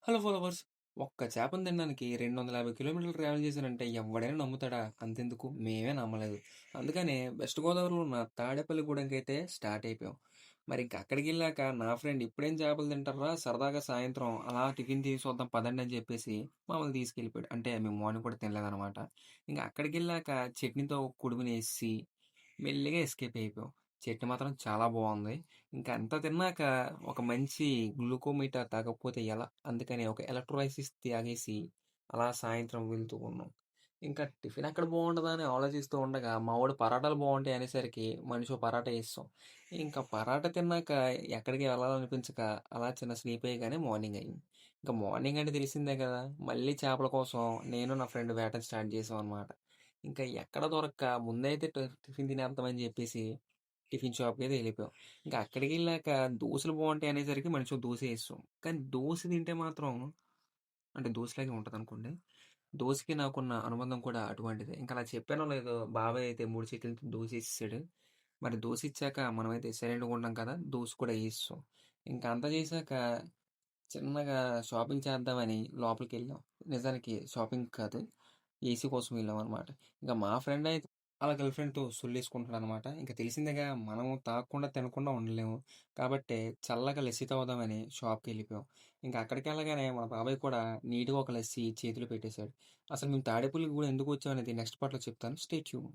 Hello followers. ఒక్క చేపను తినడానికి 250 కిలోమీటర్లు ట్రావెల్ చేశానంటే ఎవ్వడైనా నమ్ముతాడా? అంతెందుకు మేమే నమ్మలేదు. అందుకనే వెస్ట్ గోదావరిలో ఉన్న తాడేపల్లిగూడెంకైతే స్టార్ట్ అయిపోయాం. మరి ఇంక అక్కడికెళ్ళాక నా ఫ్రెండ్ ఇప్పుడేం చేపలు తింటార్రా సరదాగా సాయంత్రం అలా టిఫిన్ తీసి వద్దాం పదండి అని చెప్పేసి మమ్మల్ని తీసుకెళ్ళిపోయాడు. అంటే మేము మార్నింగ్ కూడా తినలేదనమాట. ఇంక అక్కడికెళ్ళాక చట్నీతో కుడుమునేసి మెల్లిగా ఎస్కేప్ అయిపోయాం. చట్నీ మాత్రం చాలా బాగుంది. ఇంకా అంత తిన్నాక ఒక మంచి గ్లూకోమీటర్ తాగకపోతే ఎలా? అందుకని ఒక ఎలక్ట్రోలైసిస్ తాగేసి అలా సాయంత్రం వెళ్తూ ఉన్నాం. ఇంకా టిఫిన్ ఎక్కడ బాగుంటదా అని ఆలోచిస్తూ ఉండగా మా వాడు పరాటాలు బాగుంటాయి అనేసరికి మనిషో పరాటా వేస్తాం. ఇంకా పరాటా తిన్నాక ఎక్కడికి వెళ్ళాలనిపించక అలా చిన్న స్లీప్ అయ్యగానే మార్నింగ్ అయింది. ఇంకా మార్నింగ్ అంటే తెలిసిందే కదా! మళ్ళీ చేపల కోసం నేను నా ఫ్రెండ్ వేటని స్టార్ట్ చేసాం అనమాట. ఇంకా ఎక్కడ దొరక్క ముందైతే టిఫిన్ తినేద్దామని చెప్పేసి టిఫిన్ షాప్‌కైతే ఎళ్ళిపోయాం. ఇంకా అక్కడికెళ్ళాక దోసలు బావుంటాయి అనేసరికి మనిషో దోస ఏసాం. కానీ దోస తింటే మాత్రం అంటే దోసలాగే ఉంటదనుకోండి. దోసకి నాకున్న అనుబంధం కూడా అటువంటిదే. ఇంక అలా చెప్పానో లేదో బాబాయ్ అయితే 3 చేతులతో దోసేసేసాడు. మరి దోసిచ్చాక మనమైతే సైలెంట్‌గా ఉంటాం కదా! దోస కూడా ఏసేసాం. ఇంక అంతా చేశాక చిన్నగా షాపింగ్ చేద్దామని లోపలికెళ్ళాం. నిజానికి షాపింగ్ కాదు. ఏసీ కోసం వెళ్ళామనమాట. ఇంక మా ఫ్రెండ్ అయితే ఆళ్ళ గర్ల్ ఫ్రెండ్‌తో సొల్లేసుకుంటున్నాడనమాట. ఇంక తెలిసిందేగా మనం తాగకుండా, తినకుండా ఉండలేము. కాబట్టే చల్లగా లస్సీ తాగుదామని షాప్‌కెళ్ళిపోయాం. ఇంక అక్కడికెళ్ళగానే మా బాబాయ్ కూడా నీట్‌గా ఒక లస్సీ చేతిలో పెట్టేసాడు. అసలు మేము తాడేపల్లిగూడెం ఎందుకొచ్చామనేది నెక్స్ట్ పార్ట్‌లో చెప్తాను. Stay tune.